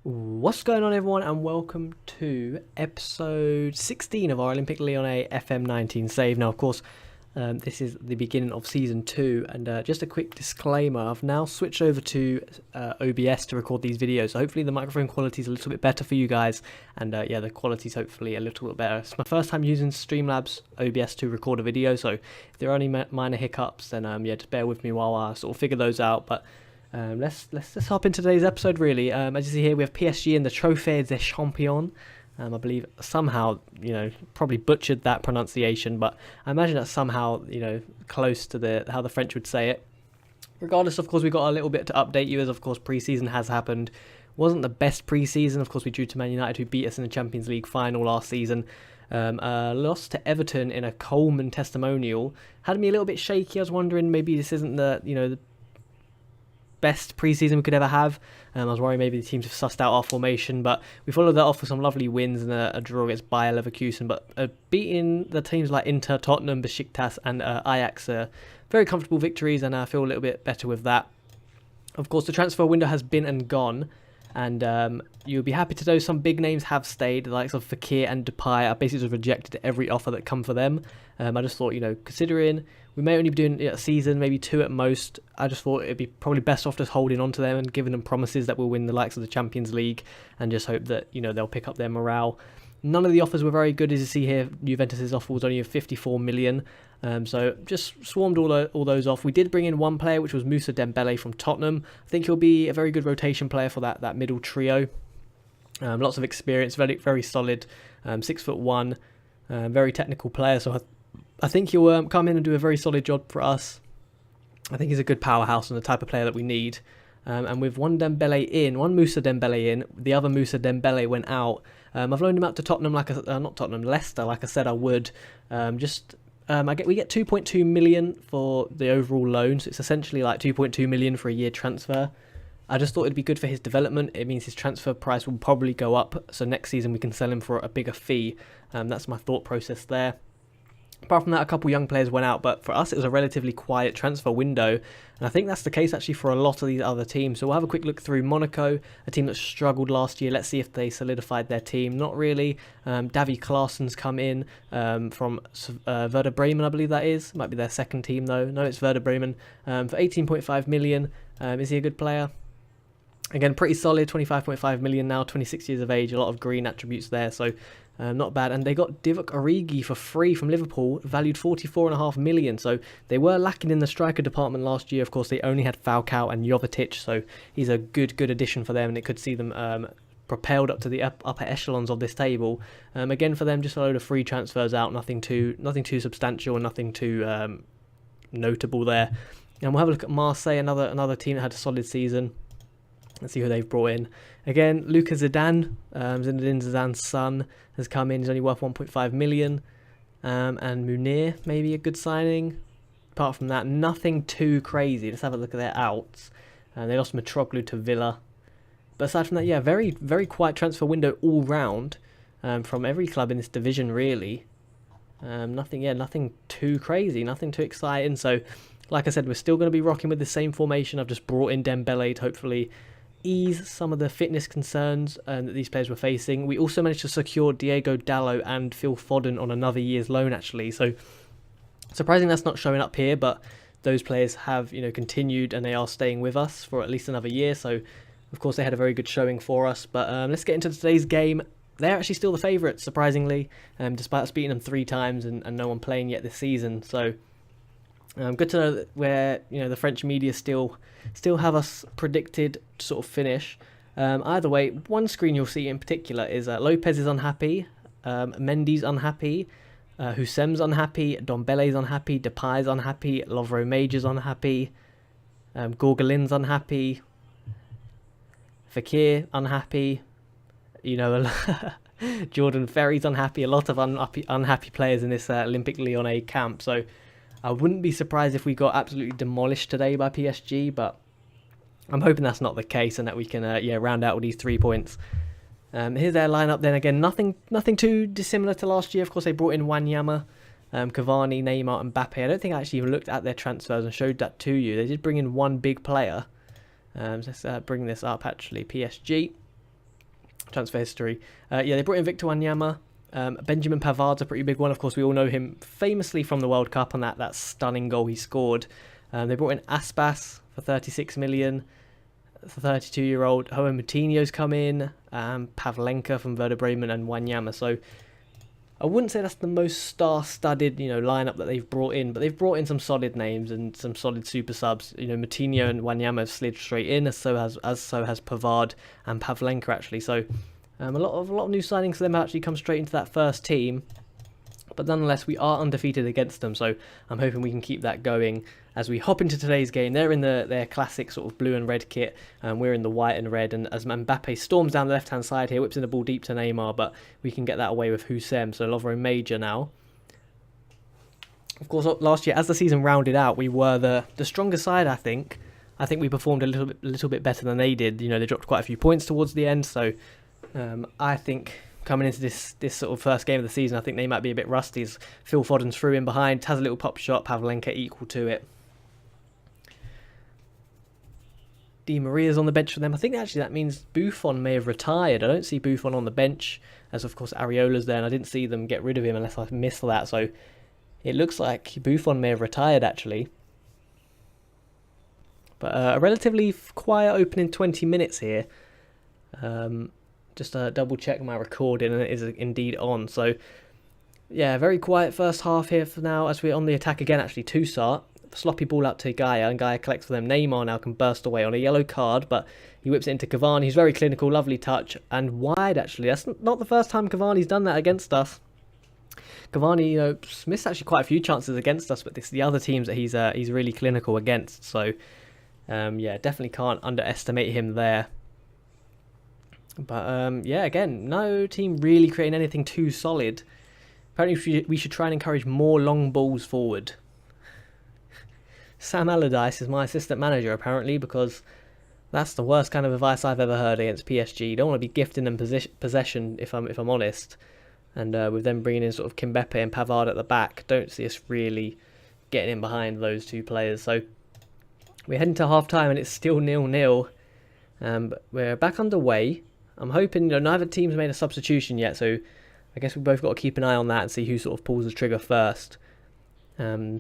What's going on, everyone, and welcome to episode 16 of our Olympic Lyon'S FM19 save. Now, of course, this is the beginning of season 2, and just a quick disclaimer, I've now switched over to OBS to record these videos, so hopefully the microphone quality is a little bit better for you guys, and yeah, the quality is hopefully a little bit better. It's my first time using Streamlabs OBS to record a video, so if there are any minor hiccups, then yeah, just bear with me while I sort of figure those out. But let's just hop into today's episode, really. As you see here, we have PSG in the Trophée des Champions. I believe somehow, probably butchered that pronunciation, but I imagine that's somehow, close to how the French would say it. Regardless, of course, we got a little bit to update you, as of course preseason has happened. Wasn't the best preseason. Of course, we drew to Man United, who beat us in the Champions League final last season. Lost to Everton in a Coleman testimonial had me a little bit shaky. I was wondering maybe this isn't the best preseason we could ever have. I was worried maybe the teams have sussed out our formation, but we followed that off with some lovely wins and a draw against Bayer Leverkusen. But beating the teams like Inter, Tottenham, Besiktas and Ajax, very comfortable victories, and I feel a little bit better with that. Of course, the transfer window has been and gone, and you'll be happy to know some big names have stayed. The likes of Fekir and Depay, I basically just rejected every offer that come for them. I just thought, considering we may only be doing a season, maybe 2 at most, I just thought it'd be probably best off just holding on to them and giving them promises that we'll win the likes of the Champions League, and just hope that, they'll pick up their morale. None of the offers were very good, as you see here. Juventus's offer was only 54 million. So just swarmed all those off. We did bring in one player, which was Moussa Dembele from Tottenham. I think he'll be a very good rotation player for that middle trio. Lots of experience, very, very solid, 6'1", very technical player. So I think he'll come in and do a very solid job for us. I think he's a good powerhouse and the type of player that we need. And with one Moussa Dembele in, the other Moussa Dembele went out. I've loaned him out to Tottenham, Leicester, like I said I would. We get 2.2 million for the overall loan, so it's essentially like 2.2 million for a year transfer. I just thought it'd be good for his development. It means his transfer price will probably go up, so next season we can sell him for a bigger fee. That's my thought process there. Apart from that, a couple young players went out, but for us it was a relatively quiet transfer window, and I think that's the case actually for a lot of these other teams. So we'll have a quick look through Monaco, a team that struggled last year. Let's see if they solidified their team. Not really. Davy Klaasen's come in from Werder Bremen, I believe that is. Might be their second team though. No, it's Werder Bremen for 18.5 million. Is he a good player? Again, pretty solid, 25.5 million now, 26 years of age, a lot of green attributes there, so not bad. And they got Divock Origi for free from Liverpool, valued 44.5 million, so they were lacking in the striker department last year. Of course, they only had Falcao and Jovetic, so he's a good addition for them, and it could see them propelled up to the upper echelons of this table. Again, for them, just a load of free transfers out, nothing too substantial and nothing too notable there. And we'll have a look at Marseille, another team that had a solid season. Let's see who they've brought in. Again, Lucas Zidane, Zinedine Zidane's son, has come in. He's only worth 1.5 million. And Munir, maybe a good signing. Apart from that, nothing too crazy. Let's have a look at their outs. They lost Mitroglou to Villa. But aside from that, yeah, very, very quiet transfer window all round from every club in this division, really. Nothing too crazy, nothing too exciting. So, like I said, we're still going to be rocking with the same formation. I've just brought in Dembele to hopefully ease some of the fitness concerns that these players were facing. We also managed to secure Diego Dallo and Phil Foden on another year's loan, actually. So surprising that's not showing up here, but those players have continued and they are staying with us for at least another year. So of course they had a very good showing for us. But let's get into today's game. They're actually still the favourites, surprisingly, despite us beating them 3 times and no one playing yet this season. So good to know that where the French media still have us predicted to sort of finish. Either way, one screen you'll see in particular is Lopez is unhappy, Mendy's unhappy, Husem's unhappy, Dombele's unhappy, Depay's unhappy, Lovro Major's unhappy, Gorgolin's unhappy, Fekir unhappy, Jordan Ferry's unhappy. A lot of unhappy players in this Olympic Lyonnais camp. So I wouldn't be surprised if we got absolutely demolished today by PSG, but I'm hoping that's not the case and that we can round out with these 3 points. Here's their lineup then. Again, nothing too dissimilar to last year. Of course, they brought in Wanyama, Cavani, Neymar and Mbappe. I don't think I actually even looked at their transfers and showed that to you. They did bring in one big player. So let's bring this up, actually. PSG. transfer history. Yeah, they brought in Victor Wanyama. Benjamin Pavard's a pretty big one. Of course, we all know him famously from the World Cup and that stunning goal he scored. They brought in Aspas for 36 million. The 32-year-old João Moutinho's come in. Pavlenka from Werder Bremen and Wanyama. So I wouldn't say that's the most star-studded, lineup that they've brought in, but they've brought in some solid names and some solid super subs. Moutinho and Wanyama have slid straight in, as so has Pavard and Pavlenka actually. So a lot of new signings for them actually come straight into that first team. But nonetheless, we are undefeated against them, so I'm hoping we can keep that going as we hop into today's game. They're in their classic sort of blue and red kit, and we're in the white and red. And as Mbappe storms down the left-hand side here, whips in the ball deep to Neymar, but we can get that away with Hussein. So Lovro Major now. Of course, last year, as the season rounded out, we were the stronger side, I think. I think we performed a little bit better than they did. They dropped quite a few points towards the end, so I think coming into this sort of first game of the season, I think they might be a bit rusty. As Phil Foden's through in behind, has a little pop shot, Pavlenka equal to it. Di Maria's on the bench for them. I think actually that means Buffon may have retired. I don't see Buffon on the bench, as of course Areola's there, and I didn't see them get rid of him unless I missed that. So it looks like Buffon may have retired actually. But a relatively quiet opening 20 minutes here. Just double check my recording, and it is indeed on. So yeah, very quiet first half here for now as we're on the attack again. Actually, Toussaint, sloppy ball out to Gaia, and Gaia collects for them. Neymar now can burst away on a yellow card, but he whips it into Cavani. He's very clinical, lovely touch, and wide actually. That's not the first time Cavani's done that against us. Cavani, missed actually quite a few chances against us, but it's the other teams that he's really clinical against. So yeah, definitely can't underestimate him there. But yeah, again, no team really creating anything too solid. Apparently we should try and encourage more long balls forward. Sam Allardyce is my assistant manager apparently, because that's the worst kind of advice I've ever heard against PSG. You don't want to be gifting them possession if I'm honest. And with them bringing in sort of Kimbeppe and Pavard at the back, don't see us really getting in behind those two players. So we're heading to half time and it's still 0-0. But we're back underway. I'm hoping, neither team's made a substitution yet, so I guess we've both got to keep an eye on that and see who sort of pulls the trigger first. I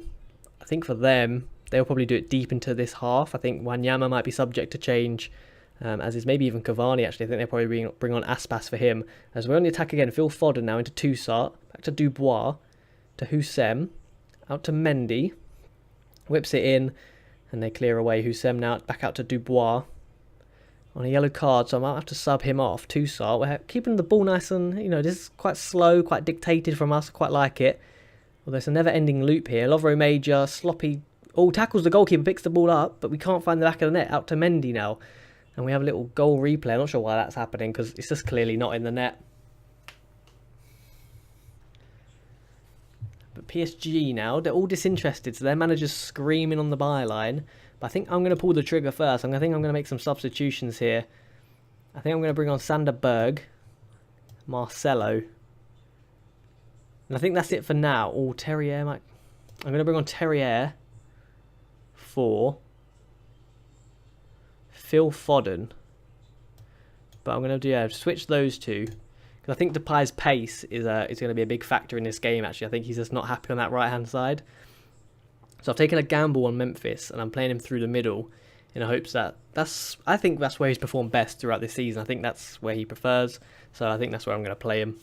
think for them, they'll probably do it deep into this half. I think Wanyama might be subject to change, as is maybe even Cavani actually. I think they'll probably bring on Aspas for him. As we're on the attack again, Phil Foden now into Toussaint, back to Dubois, to Hussein, out to Mendy, whips it in, and they clear away. Hussein now back out to Dubois. On a yellow card, so I might have to sub him off. Toussaint, we're keeping the ball nice and, this is quite slow, quite dictated from us. I quite like it. Although it's a never-ending loop here. Lovro Major, sloppy, tackles the goalkeeper, picks the ball up, but we can't find the back of the net. Out to Mendy now. And we have a little goal replay. I'm not sure why that's happening, because it's just clearly not in the net. But PSG now, they're all disinterested, so their manager's screaming on the byline. But I think I'm going to pull the trigger first. I think I'm going to make some substitutions here. I think I'm going to bring on Sander Berg, Marcelo. And I think that's it for now. Terrier might... I'm going to bring on Terrier for Phil Foden. But I'm going to switch those two. Because I think Depay's pace is going to be a big factor in this game, actually. I think he's just not happy on that right-hand side. So I've taken a gamble on Memphis, and I'm playing him through the middle in hopes that I think that's where he's performed best throughout this season. I think that's where he prefers, so I think that's where I'm going to play him.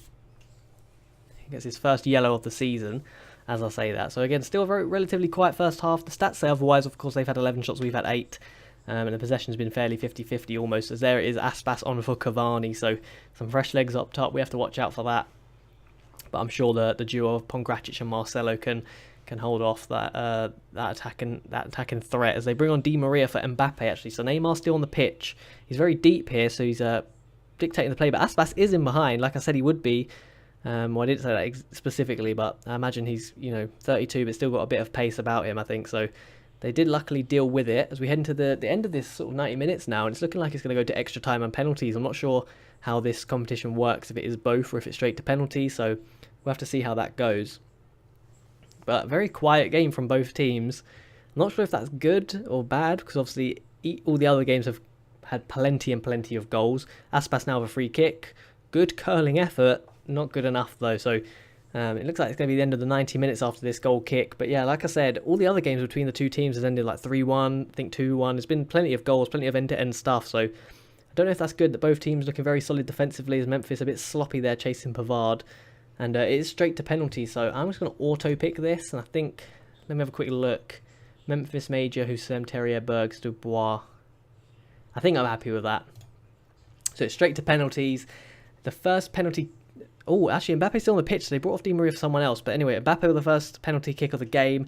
He gets his first yellow of the season, as I say that. So again, still a very relatively quiet first half. The stats say otherwise. Of course, they've had 11 shots, we've had 8. And the possession's been fairly 50-50 almost, as there it is, Aspas on for Cavani. So some fresh legs up top. We have to watch out for that. But I'm sure the duo of Pongracic and Marcelo can hold off that attacking threat, as they bring on Di Maria for Mbappe actually. So Neymar's still on the pitch. He's very deep here, so he's dictating the play. But Aspas is in behind, like I said he would be. Well, I didn't say that specifically, but I imagine he's 32, but still got a bit of pace about him, I think. So they did luckily deal with it as we head into the end of this sort of 90 minutes now, and it's looking like it's going to go to extra time and penalties. I'm not sure how this competition works, if it is both or if it's straight to penalties, so we'll have to see how that goes. But very quiet game from both teams. I'm not sure if that's good or bad, because obviously all the other games have had plenty and plenty of goals. Aspas now with a free kick. Good curling effort, not good enough though. So it looks like it's going to be the end of the 90 minutes after this goal kick. But yeah, like I said, all the other games between the two teams has ended like 3-1, I think 2-1. There's been plenty of goals, plenty of end-to-end stuff. So I don't know if that's good that both teams looking very solid defensively, as Memphis a bit sloppy there chasing Pavard. And it is straight to penalty, so I'm just going to auto-pick this. And I think, let me have a quick look. Memphis Major, Hussein, Terrier, Bergs, Dubois. I think I'm happy with that. So it's straight to penalties. The first penalty... Oh, actually, Mbappe's still on the pitch, so they brought off Di Maria for someone else. But anyway, Mbappe with the first penalty kick of the game.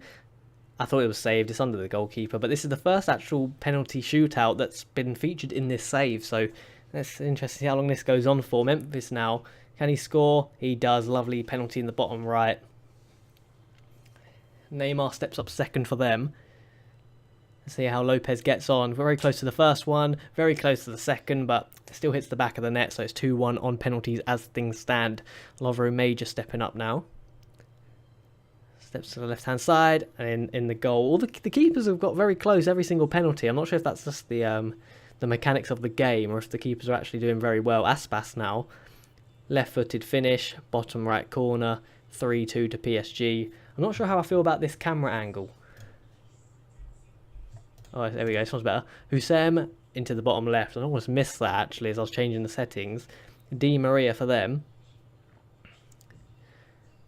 I thought it was saved. It's under the goalkeeper. But this is the first actual penalty shootout that's been featured in this save. So that's interesting to see how long this goes on for. Memphis now. Can he score? He does. Lovely penalty in the bottom right. Neymar steps up second for them. Let's see how Lopez gets on. Very close to the first one, very close to the second, but still hits the back of the net, so it's 2-1 on penalties as things stand. Lovro Major stepping up now. Steps to the left-hand side, and in the goal. All the keepers have got very close every single penalty. I'm not sure if that's just the mechanics of the game, or if the keepers are actually doing very well. Aspas now. Left-footed finish, bottom right corner, 3-2 to PSG. I'm not sure how I feel about this camera angle. Oh, there we go, this one's better. Hussein into the bottom left. I almost missed that actually as I was changing the settings. Di Maria for them.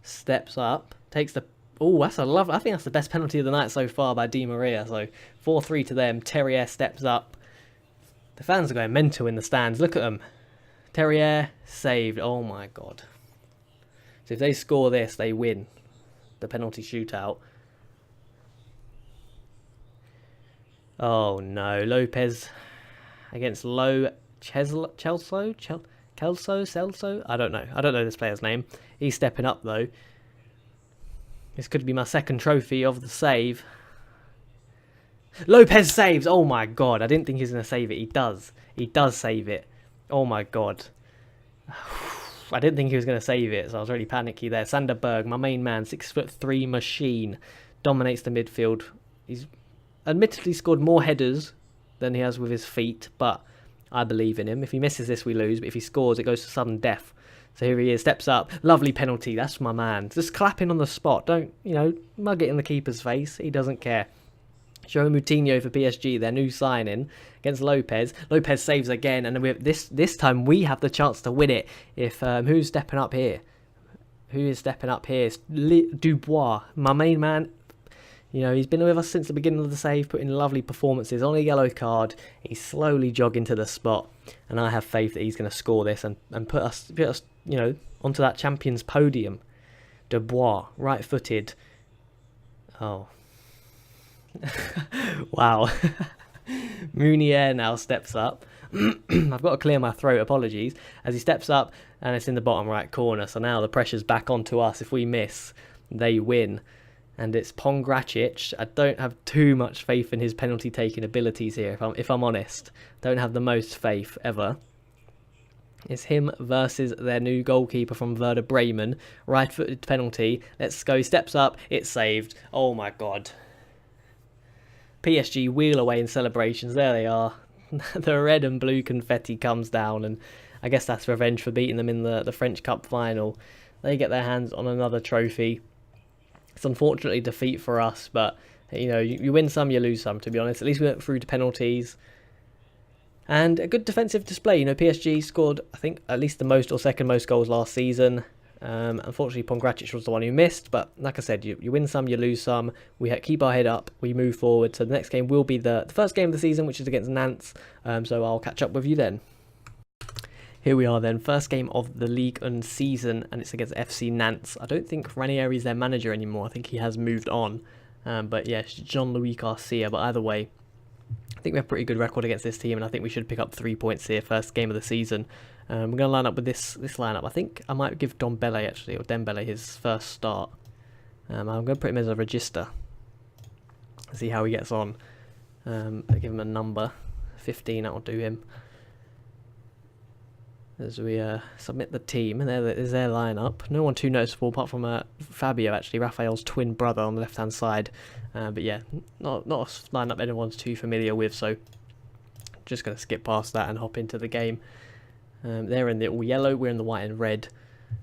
Steps up, takes the... Oh, that's a lovely... I think that's the best penalty of the night so far by Di Maria. So 4-3 to them. Terrier steps up. The fans are going mental in the stands. Look at them. Terrier saved. Oh my god. So if they score this, they win the penalty shootout. Oh no, Lopez against Celso? I don't know this player's name. He's stepping up though. This could be my second trophy of the save. Lopez saves! Oh my god, I didn't think he was going to save it. He does. He does save it. Oh my god. I didn't think he was going to save it, so I was really panicky there. Sander Berg, my main man, 6'3" machine. Dominates the midfield. He's admittedly scored more headers than he has with his feet, but I believe in him. If he misses this, we lose, but if he scores, it goes to sudden death. So here he is, steps up, lovely penalty, that's my man. Just clapping on the spot, don't, mug it in the keeper's face, he doesn't care. Joe Moutinho for PSG, their new signing, against Lopez. Lopez saves again, and this time we have the chance to win it. If who's stepping up here? Who is stepping up here? It's Dubois, my main man. He's been with us since the beginning of the save, putting lovely performances. On a yellow card, he's slowly jogging to the spot, and I have faith that he's going to score this and put us onto that Champions podium. Dubois, right-footed. Oh. Wow. Munier now steps up. I've got to clear my throat, apologies. As he steps up, and it's in the bottom right corner, so now the pressure's back onto us. If we miss, they win. And it's Pongracic. I don't have too much faith in his penalty-taking abilities here, if I'm honest. Don't have the most faith, ever. It's him versus their new goalkeeper from Werder Bremen. Right-footed penalty. Let's go. He steps up. It's saved. Oh, my God. PSG wheel away in celebrations. There they are. The red and blue confetti comes down, and I guess that's revenge for beating them in the French Cup final. They get their hands on another trophy. It's unfortunately defeat for us, but you win some, you lose some, to be honest. At least we went through to penalties. And a good defensive display. PSG scored, I think, at least the most or second most goals last season. Unfortunately, Pongracic was the one who missed, but like I said, you win some, you lose some. We keep our head up, we move forward. So the next game will be the first game of the season, which is against Nantes. So I'll catch up with you then. Here we are then, first game of the Lyon'S season, and it's against FC Nantes. I don't think Ranieri is their manager anymore. I think he has moved on. But yeah, Jean-Louis Garcia. But either way, I think we have a pretty good record against this team, and I think we should pick up 3 points here, first game of the season. We're going to line up with this lineup. I think I might give Dembele actually, or Dembele, his first start. I'm going to put him as a register. See how he gets on. I'll give him a number, 15. That'll do him. As we submit the team, and there's their lineup. No one too noticeable apart from Fabio, actually, Raphael's twin brother on the left-hand side. But yeah, not a lineup anyone's too familiar with. So just going to skip past that and hop into the game. They're in the all yellow, we're in the white and red.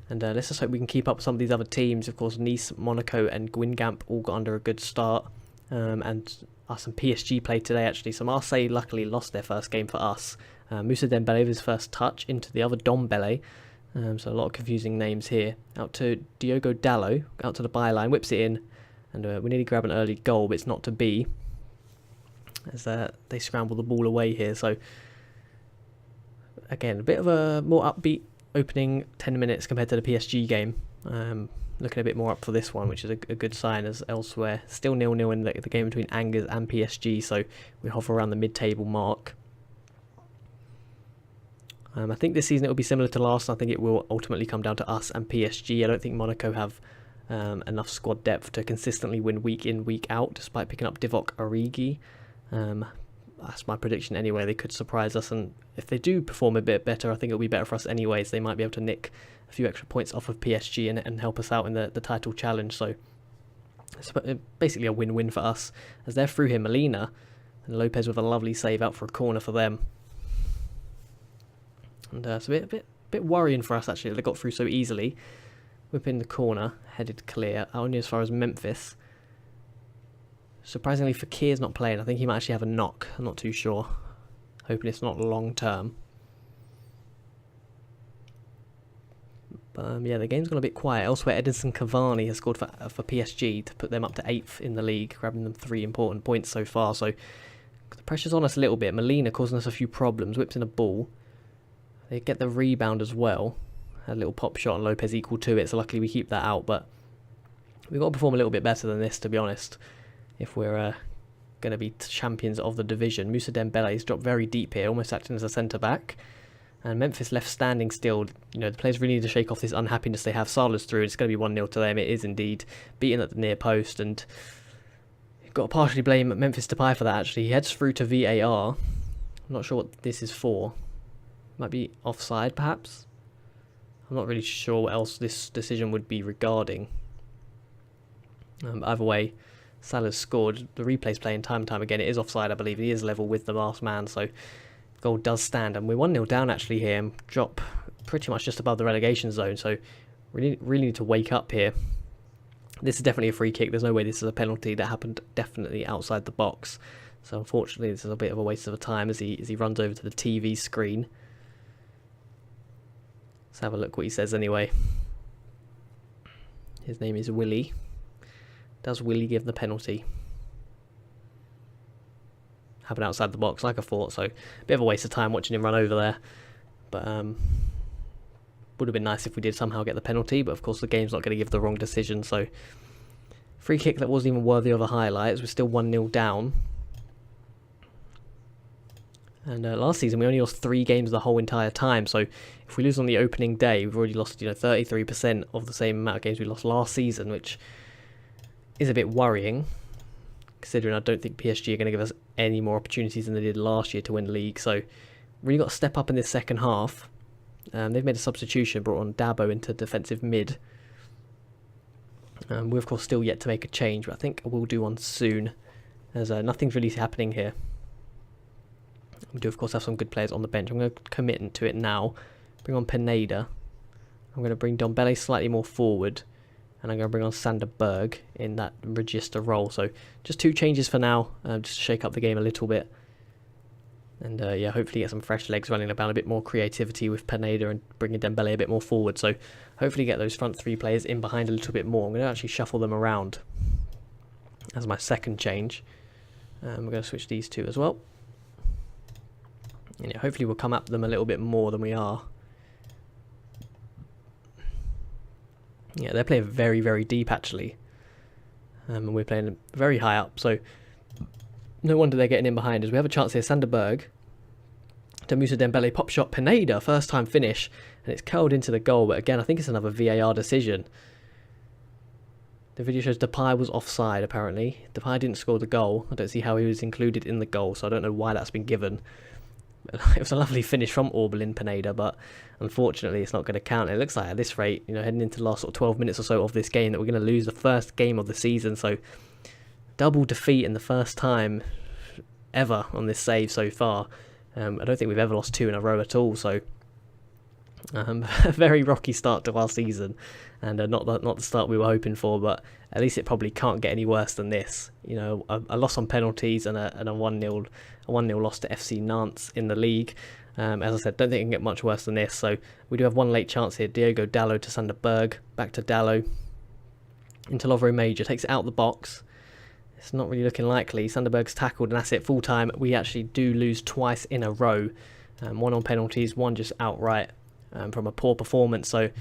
And let's just hope we can keep up with some of these other teams. Of course, Nice, Monaco and Guingamp all got under a good start. And us and PSG played today, actually. So Marseille luckily lost their first game for us. Moussa Dembele with his first touch into the other Dombele. So a lot of confusing names here. Out to Diogo Dalot, out to the byline, whips it in. And we nearly grab an early goal, but it's not to be. As they scramble the ball away here. So again, a bit of a more upbeat opening 10 minutes compared to the PSG game. Looking a bit more up for this one, which is a good sign, as elsewhere still 0-0 in the game between Angers and PSG, so we hover around the mid-table mark. I think this season it will be similar to last. I think it will ultimately come down to us and PSG. I don't think Monaco have enough squad depth to consistently win week in, week out, despite picking up Divock Origi. That's my prediction anyway. They could surprise us, and if they do perform a bit better, I think it'll be better for us anyways. They might be able to nick a few extra points off of PSG and help us out in the title challenge. So it's basically a win-win for us, as they're through here. Molina and Lopez with a lovely save out for a corner for them. And it's a bit worrying for us, actually, that they got through so easily. Whip in the corner, headed clear, only as far as Memphis. Surprisingly, Fekir's not playing. I think he might actually have a knock. I'm not too sure. Hoping it's not long term. But yeah, the game's gone a bit quiet. Elsewhere, Edinson Cavani has scored for PSG to put them up to 8th in the league, grabbing them 3 important points so far. So the pressure's on us a little bit. Molina causing us a few problems. Whips in a ball. They get the rebound as well. A little pop shot and Lopez equal to it. So luckily we keep that out. But we've got to perform a little bit better than this, to be honest, if we're going to be champions of the division. Moussa Dembele's dropped very deep here, almost acting as a centre-back. And Memphis left standing still. You know, the players really need to shake off this unhappiness they have. Salah's through. It's going to be 1-0 to them. It is indeed. Beaten at the near post. And you've got to partially blame Memphis Depay for that, actually. He heads through to VAR. I'm not sure what this is for. Might be offside, perhaps. I'm not really sure what else this decision would be regarding. Either way, Salah's scored. The replay's playing time and time again. It is offside, I believe. He is level with the last man, so goal does stand. And we're 1-0 down actually here and drop pretty much just above the relegation zone. So we really need to wake up here. This is definitely a free kick. There's no way this is a penalty. That happened definitely outside the box. So unfortunately, this is a bit of a waste of a time as he runs over to the TV screen. Let's have a look what he says anyway. His name is Willie. Does Willie give the penalty? Happened outside the box, like I thought, so a bit of a waste of time watching him run over there. But would have been nice if we did somehow get the penalty, but of course the game's not going to give the wrong decision, so free kick that wasn't even worthy of a highlight, as we're still 1-0 down. And last season we only lost 3 games the whole entire time, so if we lose on the opening day, we've already lost 33% of the same amount of games we lost last season, which is a bit worrying, considering I don't think PSG are going to give us any more opportunities than they did last year to win the league. So really got to step up in this second half. They've made a substitution, brought on Dabo into defensive mid. We're of course still yet to make a change, but I think we'll do one soon, as nothing's really happening here. We do of course have some good players on the bench. I'm going to commit into it now. Bring on Pineda. I'm going to bring Dombele slightly more forward. And I'm going to bring on Sander Berg in that register role. So just 2 changes for now, just to shake up the game a little bit. And yeah, hopefully get some fresh legs running about, a bit more creativity with Pineda and bringing Dembele a bit more forward. So hopefully get those front 3 players in behind a little bit more. I'm going to actually shuffle them around as my second change. We're going to switch these 2 as well. And yeah, hopefully we'll come at them a little bit more than we are. Yeah, they're playing very, very deep actually. And we're playing very high up, so no wonder they're getting in behind us. We have a chance here. Sander Berg to Moussa Dembele, pop shot, Pineda, first time finish, and it's curled into the goal, but again I think it's another VAR decision. The video shows Depay was offside apparently. Depay didn't score the goal. I don't see how he was included in the goal, so I don't know why that's been given. It was a lovely finish from Orbelin Pineda, but unfortunately it's not going to count. It looks like at this rate, heading into the last 12 minutes or so of this game, that we're going to lose the first game of the season. So double defeat in the first time ever on this save so far. I don't think we've ever lost 2 in a row at all, so a very rocky start to our season, and not the start we were hoping for, but at least it probably can't get any worse than this. You know, a loss on penalties and a 1-0 loss to FC19 in the league. As I said, don't think it can get much worse than this. So we do have one late chance here. Diogo Dalot to Sander Berg, back to Dalot into Lovro Major, takes it out the box. It's not really looking likely. Sander Berg's tackled, and that's it, full time. We actually do lose twice in a row, one on penalties, one just outright from a poor performance. So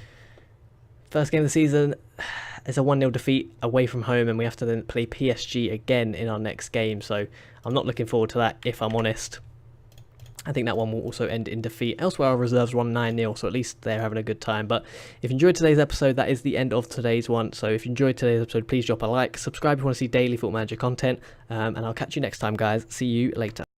first game of the season is a 1-0 defeat away from home, and we have to then play PSG again in our next game. So I'm not looking forward to that, if I'm honest. I think that one will also end in defeat. Elsewhere, our reserves won 9-0, so at least they're having a good time. But if you enjoyed today's episode, that is the end of today's one. So if you enjoyed today's episode, please drop a like, subscribe if you want to see daily Football Manager content, and I'll catch you next time, guys. See you later.